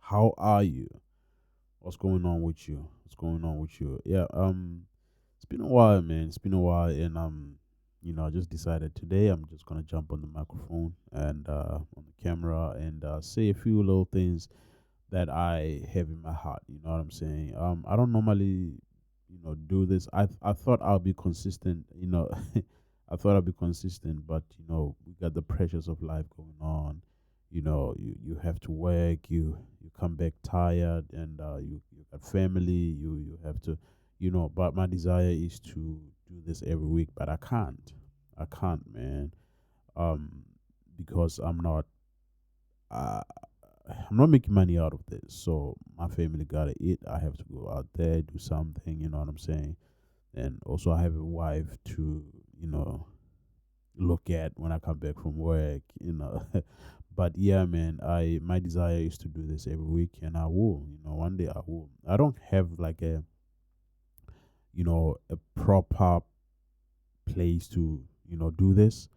How are you? What's going on with you? What's going on with you? Yeah, it's been a while, man. It's been a while, and I just decided today I'm just gonna jump on the microphone and on the camera and say a few little things that I have in my heart. You know what I'm saying? I don't normally, do this. I thought I'll be consistent. I thought I'd be consistent, but we got the pressures of life going on. You have to work. You come back tired, and you got family. You have to, But my desire is to do this every week, but I can't. I can't, man. Um, because I'm not making money out of this. So my family gotta eat. I have to go out there, do something, you know what I'm saying? And also I have a wife to, look at when I come back from work. But yeah, man, I my desire is to do this every week and I will, one day I will. I don't have like a proper place to, do this.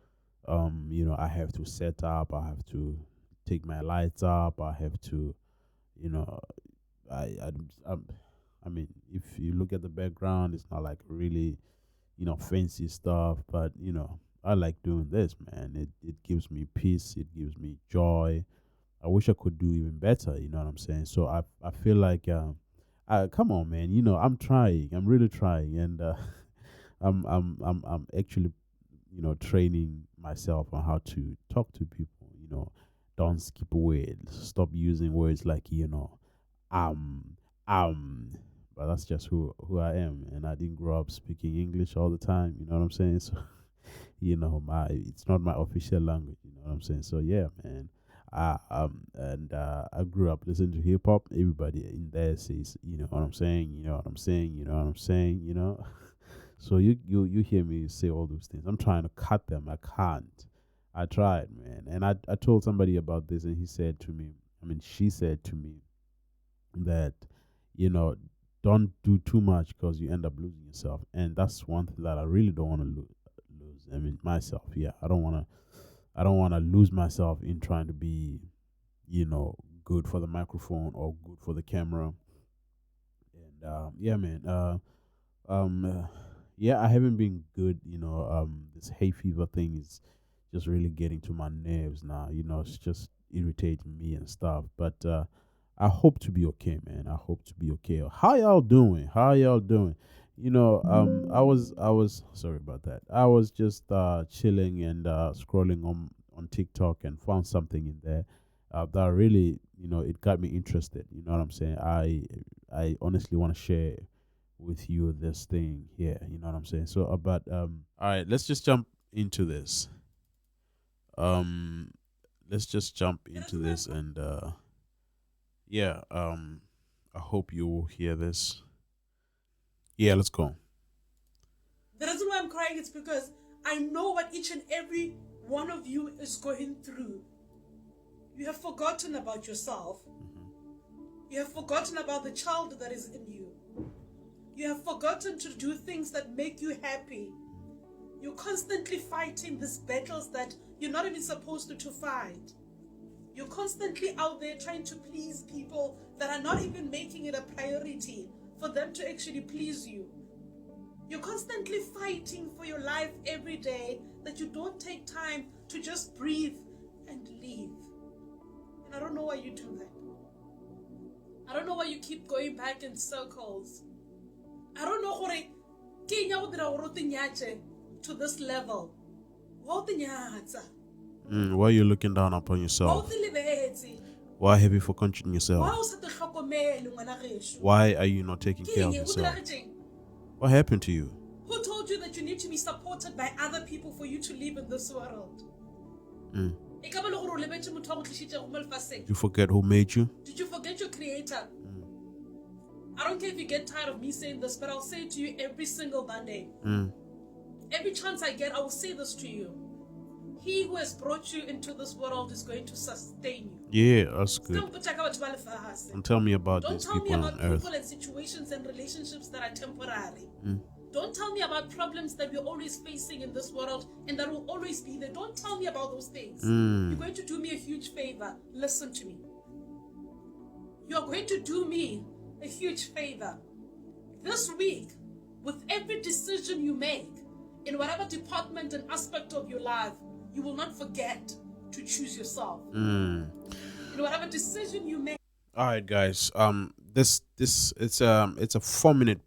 I have to set up, I have to take my lights up, I have to, you know, I'm, I mean, if you look at the background, it's not like really, fancy stuff, but I like doing this, man. It gives me peace, it gives me joy. I wish I could do even better. You know what I'm saying? So I feel like, come on, man. I'm trying. I'm really trying, and I'm actually, training myself on how to talk to people. Don't skip words. Stop using words like um um but that's just who I am, and I didn't grow up speaking English all the time, you know what I'm saying? So my it's not my official language, you know what I'm saying? So yeah, man. I grew up listening to hip hop. Everybody in there says, you know what I'm saying, you know what I'm saying, you know what I'm saying. So you hear me say all those things. I'm trying to cut them. I can't. I tried, man. And I told somebody about this, and he said to me, she said to me that, you know, don't do too much because you end up losing yourself. And that's one thing that I really don't want to lose. Myself. Yeah, I don't want to lose myself in trying to be, good for the microphone or good for the camera. And yeah, man. Um, uh, yeah, I haven't been good. This hay fever thing is just really getting to my nerves now. It's just irritating me and stuff. But I hope to be okay, man. I hope to be okay. How y'all doing? How y'all doing? I was sorry about that. I was just chilling and scrolling on TikTok and found something in there that really, it got me interested. You know what I'm saying? I honestly want to share with you this thing here. You know what I'm saying? So, but all right, let's just jump into this. Um, let's just jump into this and yeah. I hope you will hear this. Yeah, let's go. The reason why I'm crying is because I know what each and every one of you is going through. You have forgotten about yourself. You have forgotten about the child that is in you. You have forgotten to do things that make you happy. You're constantly fighting these battles that you're not even supposed to fight. You're constantly out there trying to please people that are not even making it a priority for them to actually please you. You're constantly fighting for your life every day that you don't take time to just breathe and live. And I don't know why you do that. I don't know why you keep going back in circles. I don't know to this level. Why are you looking down upon yourself? Why have you forgotten yourself? Why are you not taking care of yourself? What happened to you? Who told you that you need to be supported by other people for you to live in this world? Mm. Did you forget who made you? Did you forget your creator? I don't care if you get tired of me saying this, but I'll say it to you every single Monday. Every chance I get, I will say this to you. He who has brought you into this world is going to sustain you. Yeah, that's good. And tell me about these people on earth. Don't tell me about people and situations and relationships that are temporary. Don't tell me about problems that we're always facing in this world and that will always be there. Don't tell me about those things. You're going to do me a huge favor. Listen to me. you're going to do me a huge favor. This week, with every decision you make, in whatever department and aspect of your life, you will not forget to choose yourself. In whatever decision you make. All right, guys. This it's a 4 minute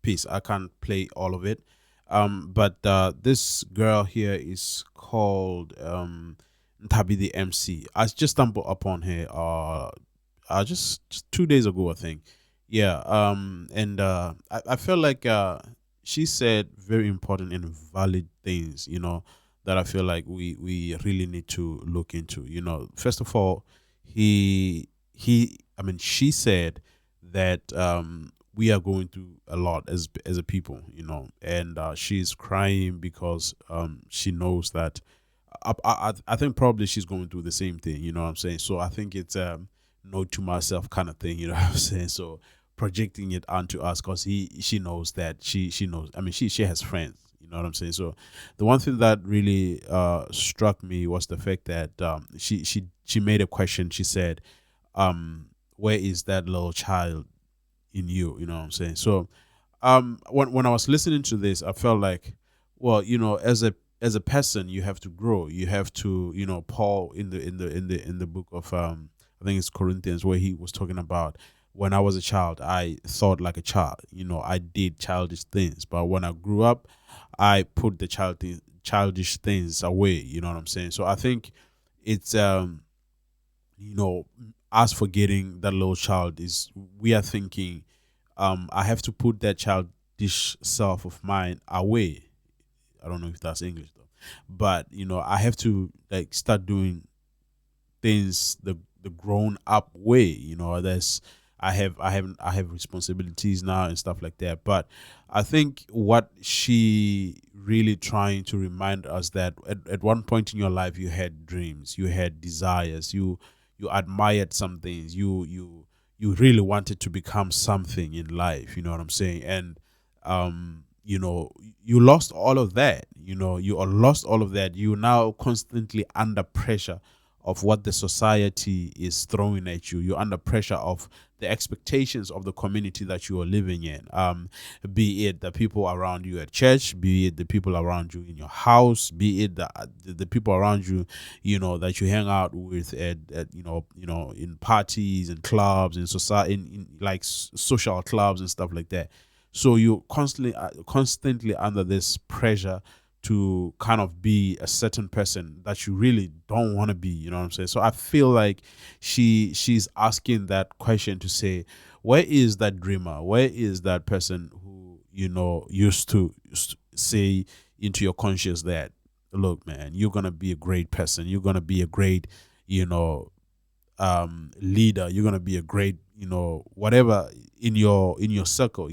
piece. I can't play all of it. But this girl here is called Tabi the MC. I just stumbled upon her just 2 days ago, I think. Yeah. And I felt like she said very important and valid things. That I feel like we really need to look into. First of all, I mean, she said that we are going through a lot as a people, and she's crying because she knows that I think probably she's going through the same thing. You know what I'm saying? So I think it's note to myself kind of thing. You know what I'm saying? So projecting it onto us because she knows that she knows. I mean, she has friends. You know what I'm saying? So the one thing that really struck me was the fact that she made a question. She said, where is that little child in you? You know what I'm saying? So when I was listening to this, I felt like, well, as a person, you have to grow. You have to, Paul in the book of I think it's Corinthians, where he was talking about, when I was a child, I thought like a child. I did childish things, but when I grew up, I put the childish things away. You know what I'm saying? So I think it's us forgetting that little child is, we are thinking, I have to put that childish self of mine away. I don't know if that's English though, but I have to like start doing things the grown up way. There's I have responsibilities now and stuff like that. But I think what she really trying to remind us, that at one point in your life you had dreams, you had desires, you admired some things, you really wanted to become something in life. You know what I'm saying? And you lost all of that. You are lost all of that. You're now constantly under pressure of what the society is throwing at you. You're under pressure of the expectations of the community that you are living in. Be it the people around you at church, be it the people around you in your house, be it the people around you, that you hang out with at in parties and clubs and society, in like social clubs and stuff like that. So you're constantly under this pressure to kind of be a certain person that you really don't want to be. You know what I'm saying? So I feel like she's asking that question to say, where is that dreamer? Where is that person who used to say into your conscious that, look, man, you're gonna be a great person. You're gonna be a great, leader. You're gonna be a great, whatever in your circle.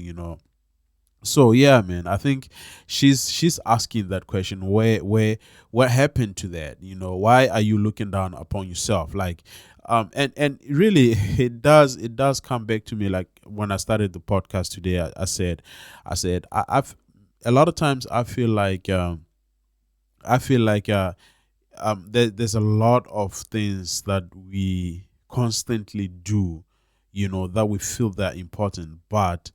So yeah, man, I think she's asking that question. Where what happened to that? Why are you looking down upon yourself? Like, and really, it does come back to me. Like when I started the podcast today, I said I've a lot of times I feel like there's a lot of things that we constantly do, that we feel that important, but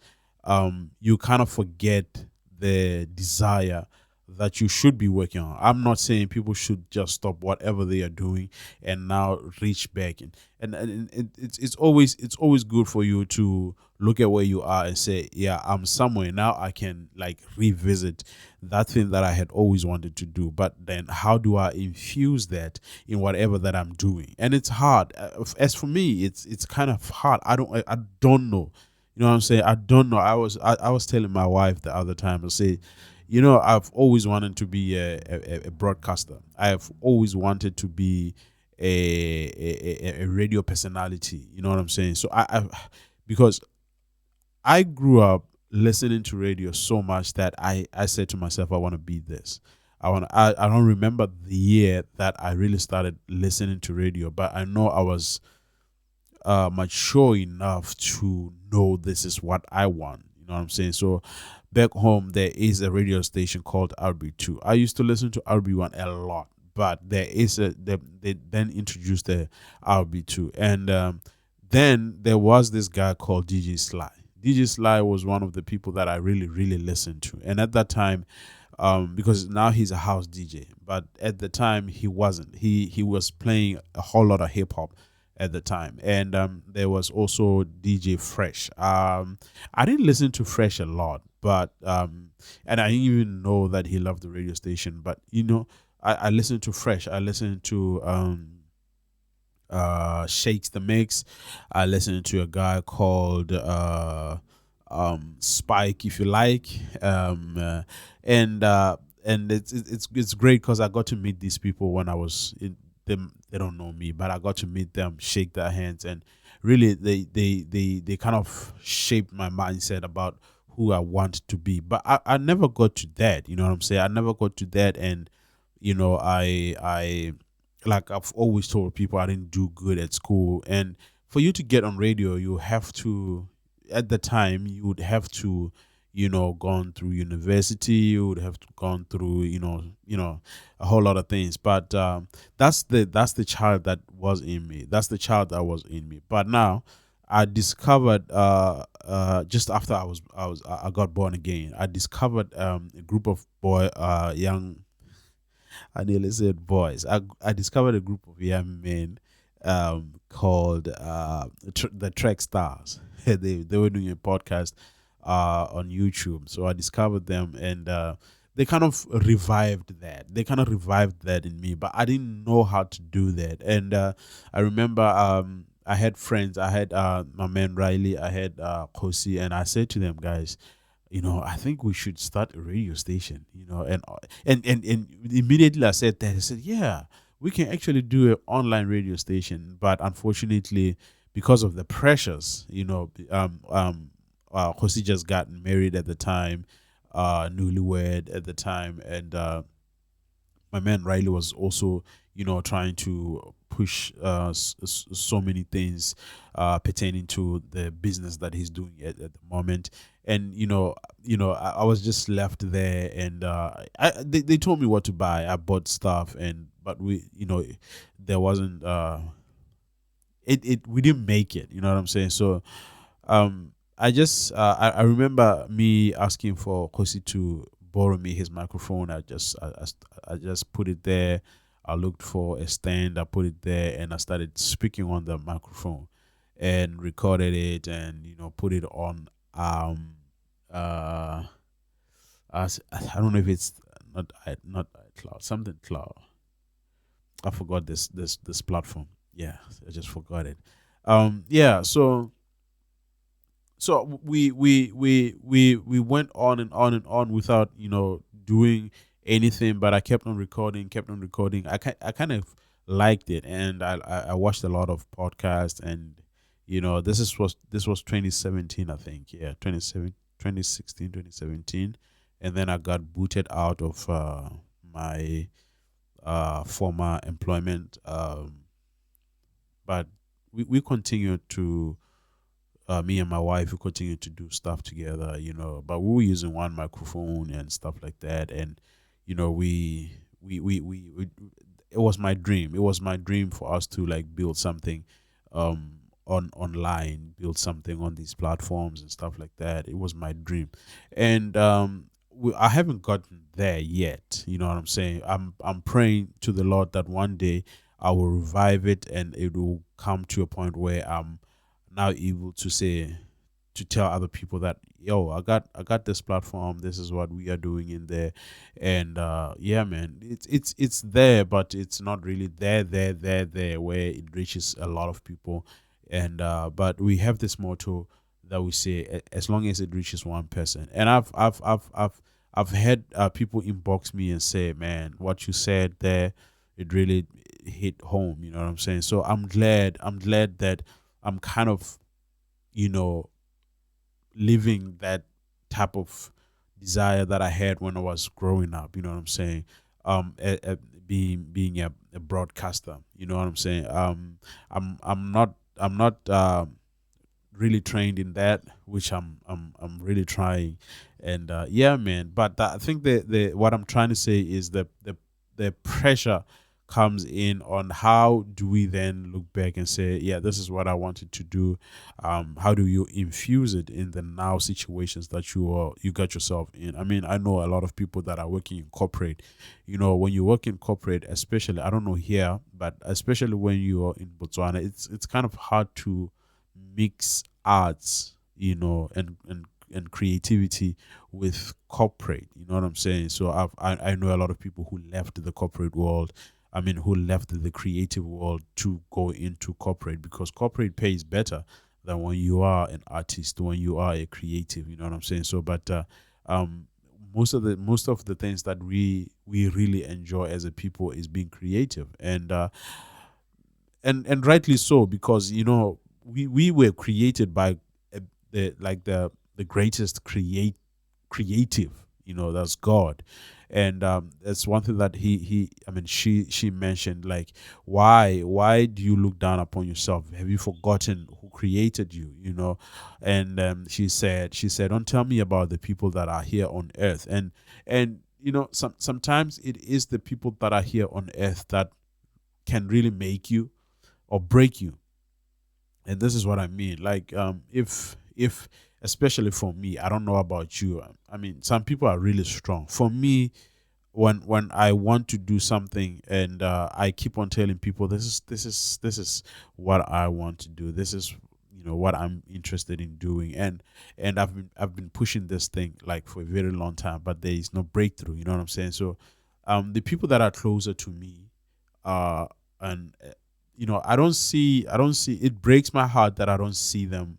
you kind of forget the desire that you should be working on. I'm not saying people should just stop whatever they are doing and now reach back, and it's always good for you to look at where you are and say, yeah, I'm somewhere now. I can like revisit that thing that I had always wanted to do, but then how do I infuse that in whatever that I'm doing? And it's hard. As for me, it's kind of hard. I don't know. You know what I'm saying? I don't know. I was telling my wife the other time, I say, I've always wanted to be a broadcaster. I have always wanted to be a radio personality. You know what I'm saying? So because I grew up listening to radio so much that I said to myself, I want to be this. I don't remember the year that I really started listening to radio, but I know I was mature enough to know this is what I want. You know what I'm saying? So back home, there is a radio station called RB2. I used to listen to RB1 a lot, but they then introduced the RB2, and then there was this guy called DJ Sly. DJ Sly was one of the people that I really, really listened to. And at that time, because now he's a house DJ, but at the time he wasn't. He was playing a whole lot of hip hop at the time, and there was also DJ Fresh. I didn't listen to Fresh a lot, but and I didn't even know that he loved the radio station. But I listened to Fresh. I listened to Shakes the Mix. I listened to a guy called Spike, if you like, and it's great because I got to meet these people when I was in them. They don't know me, but I got to meet them, shake their hands, and really they kind of shaped my mindset about who I want to be. But I never got to that. You know what I'm saying? I never got to that, and I like I've always told people I didn't do good at school, and for you to get on radio, you have to at the time you would have to gone through university, you would have to gone through a whole lot of things, but that's the child that was in me, that's the child that was in me. But now I discovered just after I got born again, I discovered a group of young, I nearly said boys. I discovered a group of young men called the Trek Stars. They were doing a podcast on YouTube, so I discovered them, and they kind of revived that. They kind of revived that in me, but I didn't know how to do that. And I remember I had friends. I had my man Riley. I had Kosi, and I said to them, guys, I think we should start a radio station, and immediately I said that. I said, yeah, we can actually do an online radio station, but unfortunately, because of the pressures, Jose just got married at the time, newlywed at the time, and my man Riley was also, trying to push so many things pertaining to the business that he's doing at the moment. And I was just left there, and they told me what to buy. I bought stuff, but there wasn't we didn't make it. You know what I'm saying? So I remember me asking for Kosi to borrow me his microphone. I just put it there. I looked for a stand. I put it there, and I started speaking on the microphone, and recorded it, and put it on. I don't know if it's not cloud, something cloud. I forgot this platform. Yeah, I just forgot it. Yeah. So we went on and on and on without doing anything, but I kept on recording. I kind of liked it, and I watched a lot of podcasts, and this was 2017, I think. Yeah, 2016, 2017. And then I got booted out of my former employment, but we continued to me and my wife, we continued to do stuff together, but we were using one microphone and stuff like that. And we it was my dream, for us to like build something online, build something on these platforms and stuff like that. It was my dream. And I haven't gotten there yet. You know what I'm saying? I'm praying to the Lord that one day I will revive it, and it will come to a point where I'm now able to say, to tell other people that, yo, I got this platform, this is what we are doing in there. And yeah, man, it's there, but it's not really there where it reaches a lot of people. And but we have this motto that we say, as long as it reaches one person. And I've had people inbox me and say, man, what you said there, it really hit home. You know what I'm saying? So I'm glad that I'm kind of, living that type of desire that I had when I was growing up. You know what I'm saying? Being a broadcaster. You know what I'm saying? I'm not really trained in that, which I'm really trying. And yeah, man. But I think the what I'm trying to say is the pressure comes in on how do we then look back and say, yeah, this is what I wanted to do. How do you infuse it in the now situations that you got yourself in? I mean, I know a lot of people that are working in corporate. When you work in corporate, especially, I don't know here, but especially when you are in Botswana, it's kind of hard to mix arts, and creativity with corporate. You know what I'm saying? So I know a lot of people who left the corporate world. I mean, who left the creative world to go into corporate, because corporate pays better than when you are an artist, when you are a creative. You know what I'm saying? So, but um, most of the things that we really enjoy as a people is being creative, and rightly so, because we were created by the greatest creative, that's God. And that's one thing that he I mean, she mentioned, like, why do you look down upon yourself? Have you forgotten who created you? And she said, don't tell me about the people that are here on earth. And sometimes it is the people that are here on earth that can really make you or break you. And this is what I mean. Like, if especially for me, I don't know about you. I mean, some people are really strong. For me, when I want to do something, and I keep on telling people, this is what I want to do. This is what I'm interested in doing, and I've been pushing this thing like for a very long time, but there is no breakthrough. You know what I'm saying? So, the people that are closer to me, and I don't see it breaks my heart that I don't see them,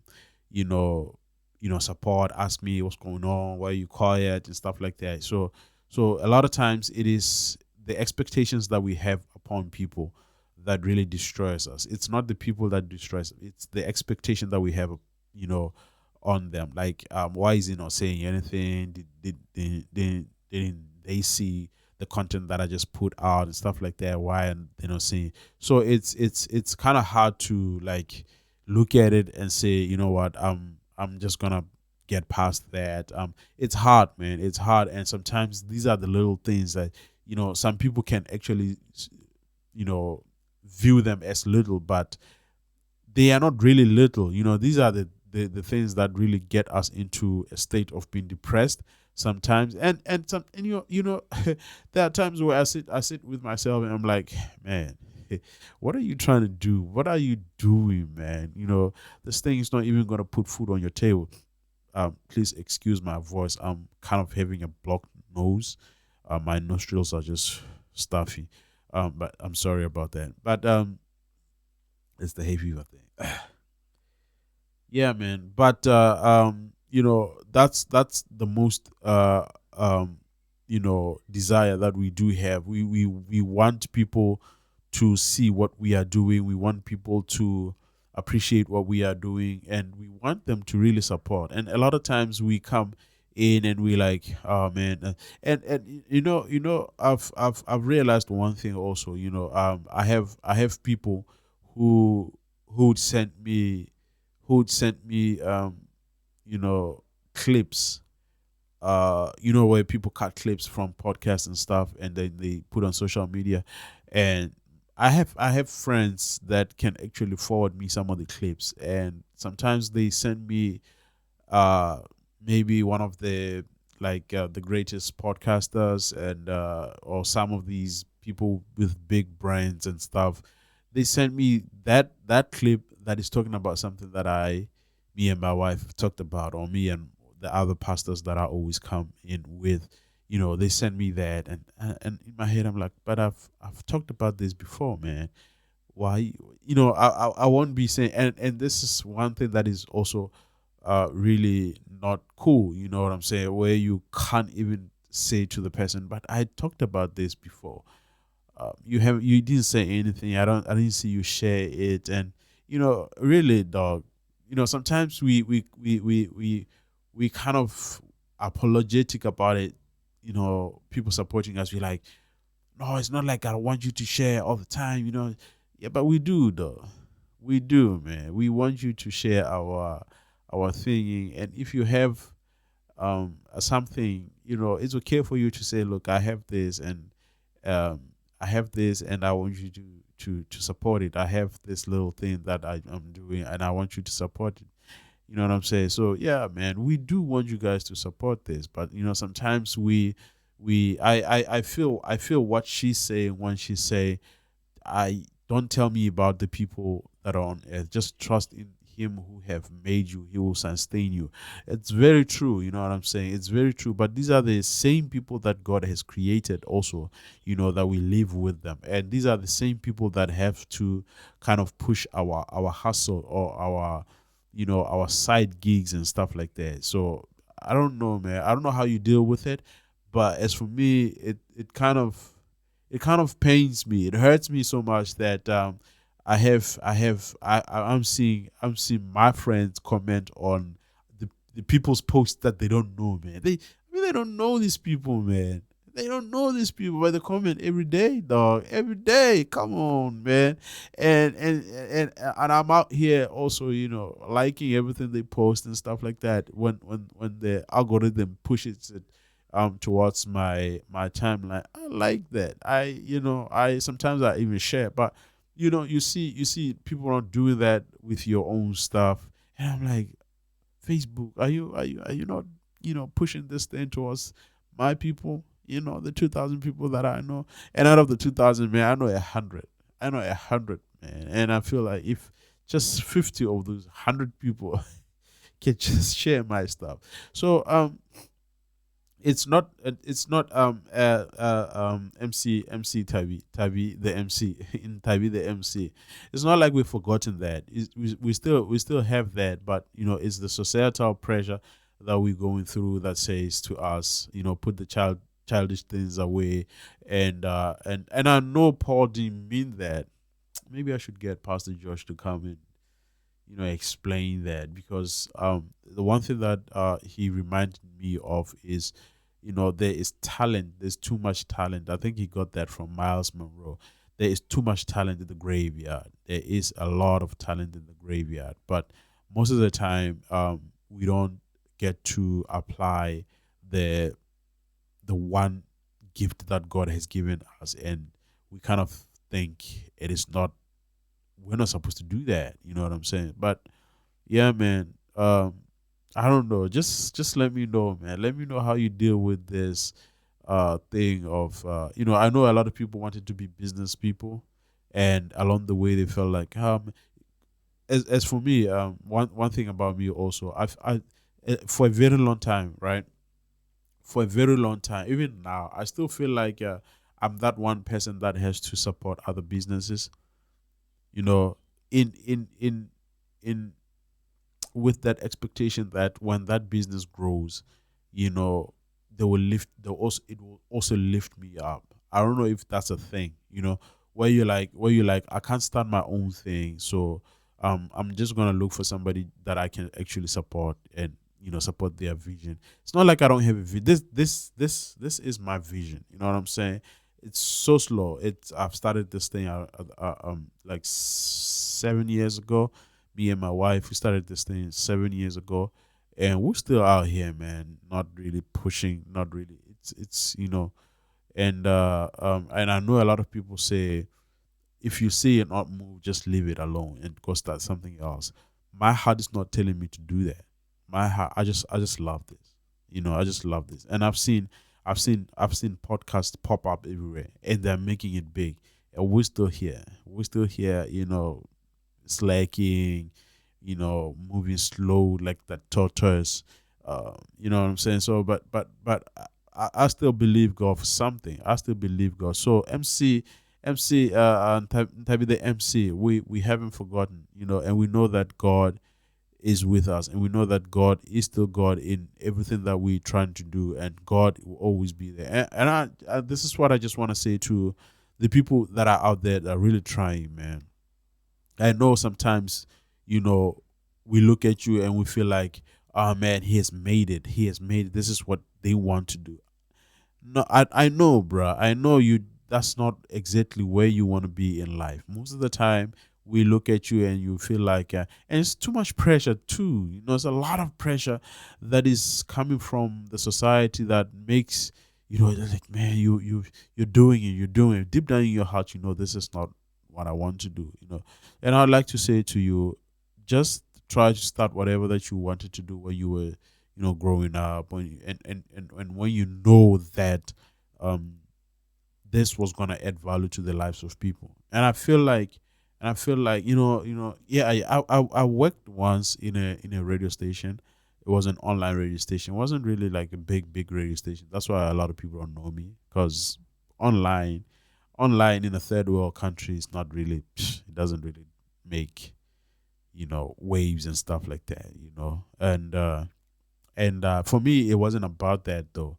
you know, support, ask me what's going on, why are you quiet, and stuff like that. So a lot of times it is the expectations that we have upon people that really destroys us. It's not the people that destroys us, it's the expectation that we have, you know, on them. Like, why is he not saying anything? Didn't they see the content that I just put out and stuff like that? Why and they not saying? So it's kind of hard to like look at it and say, you know what, I'm just gonna get past that. It's hard, man. It's hard, and sometimes these are the little things that some people can actually, you know, view them as little, but they are not really little. These are the things that really get us into a state of being depressed sometimes. And there are times where I sit with myself and I'm like, man, what are you trying to do? What are you doing, man? This thing is not even gonna put food on your table. Please excuse my voice. I'm kind of having a blocked nose. My nostrils are just stuffy. But I'm sorry about that. But it's the hay fever thing. Yeah, man. But that's the most desire that we do have. We want people to see what we are doing. We want people to appreciate what we are doing, and we want them to really support. And a lot of times we come in and we like, oh man, and I've realized one thing also. I have people who who'd sent me who'd sent me you know clips, where people cut clips from podcasts and stuff, and then they put on social media. And I have friends that can actually forward me some of the clips, and sometimes they send me uh maybe one of the greatest podcasters, and or some of these people with big brands and stuff. They sent me that clip that is talking about something that me and my wife talked about, or me and the other pastors that I always come in with. They send me that, and in my head I'm like, but I've talked about this before, man. Why? I won't be saying, and this is one thing that is also really not cool. You know what I'm saying? Where you can't even say to the person, but I talked about this before. You didn't say anything. I didn't see you share it. And really, dog, sometimes we kind of apologetic about it. People supporting us, we like, no, it's not like I want you to share all the time. Yeah, but we do, though. We do, man. We want you to share our thinking. And if you have something, it's okay for you to say, look, I have this, and um I have this, and I want you to support it. I have this little thing that I'm doing, and I want you to support it. You know what I'm saying? So yeah, man, we do want you guys to support this, but sometimes I feel what she's saying when she say, I don't tell me about the people that are on earth. Just trust in him who have made you. He will sustain you. It's very true. You know what I'm saying? It's very true. But these are the same people that God has created also, that we live with them. And these are the same people that have to kind of push our hustle or our side gigs and stuff like that. So I don't know, man. I don't know how you deal with it. But as for me, it kind of pains me. It hurts me so much that I'm seeing my friends comment on the people's posts that they don't know, man. They don't know these people, man. They don't know these people, but they comment every day, dog. Every day. Come on, man. And I'm out here also, liking everything they post and stuff like that. When the algorithm pushes it towards my timeline, I like that. I sometimes I even share, but you see people not doing that with your own stuff, and I'm like, Facebook, are you not pushing this thing towards my people, the 2,000 people that I know. And out of the 2,000, man, I know 100, man. And I feel like if just 50 of those 100 people can just share my stuff. So it's not MC Tabi the MC in Tabi the MC. It's not like we've forgotten that. We still have that, but it's the societal pressure that we're going through that says to us, put the childish things away. And I know Paul didn't mean that. Maybe I should get Pastor Josh to come in, explain that, because the one thing that he reminded me of is, there is talent. There's too much talent. I think he got that from Miles Monroe. There is too much talent in the graveyard. There is a lot of talent in the graveyard, but most of the time, we don't get to apply the one gift that God has given us, and we kind of think it is not. We're not supposed to do that. You know what I'm saying? But yeah, man. I don't know. Just let me know, man. Let me know how you deal with this thing of I know a lot of people wanted to be business people, and along the way they felt like as for me, one thing about me also, for a very long time, right? For a very long time, even now, I still feel like I'm that one person that has to support other businesses. You know, in with that expectation that when that business grows, you know, it will also lift me up. I don't know if that's a thing, where you're like, I can't start my own thing, so I'm just gonna look for somebody that I can actually support and support their vision. It's not like I don't have a vision. This is my vision. You know what I'm saying? It's so slow. I've started this thing like 7 years ago. Me and my wife, we started this thing 7 years ago, and we're still out here, man. Not really pushing, not really. It's. And I know a lot of people say, if you see it not move, just leave it alone and go start something else. My heart is not telling me to do that. My heart, I just love this. I just love this, and I've seen podcasts pop up everywhere, and they're making it big, and we're still here. We're still here. Slacking, moving slow like that tortoise. You know what I'm saying? So, but I still believe God for something. I still believe God. So MC, and Tabi the MC, we haven't forgotten, and we know that God is with us, and we know that God is still God in everything that we're trying to do, and God will always be there. And this is what I just want to say to the people that are out there that are really trying, man. I know sometimes, we look at you and we feel like, oh man, he has made it. He has made it. This is what they want to do. No, I know, bruh. I know you. That's not exactly where you want to be in life. Most of the time, we look at you and you feel like, and it's too much pressure too. It's a lot of pressure that is coming from the society that makes they're like, man, you're doing it, you're doing it. Deep down in your heart, this is not what I want to do. And I'd like to say to you, just try to start whatever that you wanted to do when you were, growing up, and when you know that um this was gonna add value to the lives of people. And I feel like, yeah, I worked once in a radio station. It was an online radio station. It wasn't really like a big radio station. That's why a lot of people don't know me, because online online in a third world country is not really it doesn't really make waves and stuff like that. And for me, it wasn't about that though.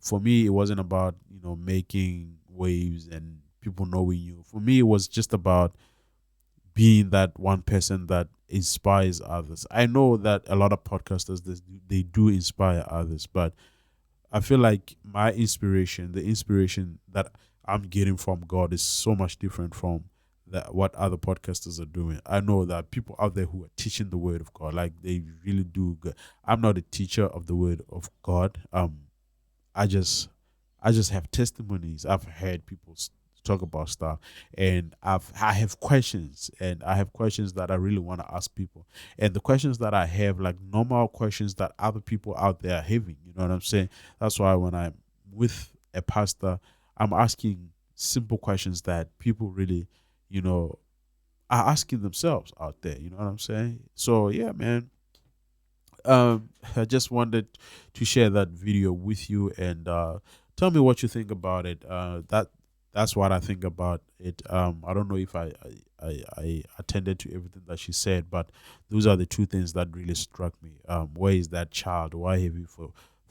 For me, it wasn't about making waves and people knowing you. For me, it was just about being that one person that inspires others. I know that a lot of podcasters, they do inspire others, but I feel like my inspiration, the inspiration that I'm getting from God, is so much different from that what other podcasters are doing. I know that people out there who are teaching the word of God, like they really do good. I'm not a teacher of the word of God. I just I just have testimonies. I've heard people talk about stuff, and I have questions, and I have questions that I really want to ask people. And the questions that I have, like normal questions that other people out there are having. You know what I'm saying? That's why when I'm with a pastor, I'm asking simple questions that people really, you know, are asking themselves out there. You know what I'm saying? So yeah, man, I just wanted to share that video with you, and tell me what you think about it. That's what I think about it. I don't know if I attended to everything that she said, but those are the two things that really struck me. Where is that child? Why have you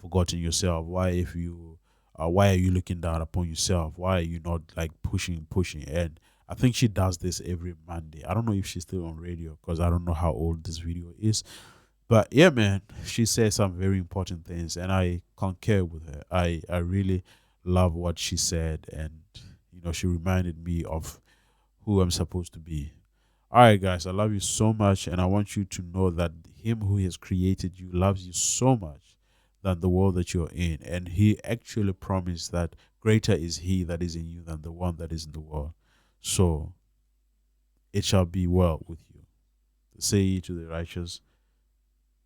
forgotten yourself? Why are you looking down upon yourself? Why are you not like pushing? And I think she does this every Monday. I don't know if she's still on radio, because I don't know how old this video is, but yeah, man, she said some very important things, and I concur with her. I really love what she said, and she reminded me of who I'm supposed to be. All right, guys, I love you so much, and I want you to know that Him who has created you loves you so much than the world that you're in, and He actually promised that greater is He that is in you than the one that is in the world. So it shall be well with you. Say ye to the righteous,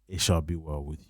it shall be well with you.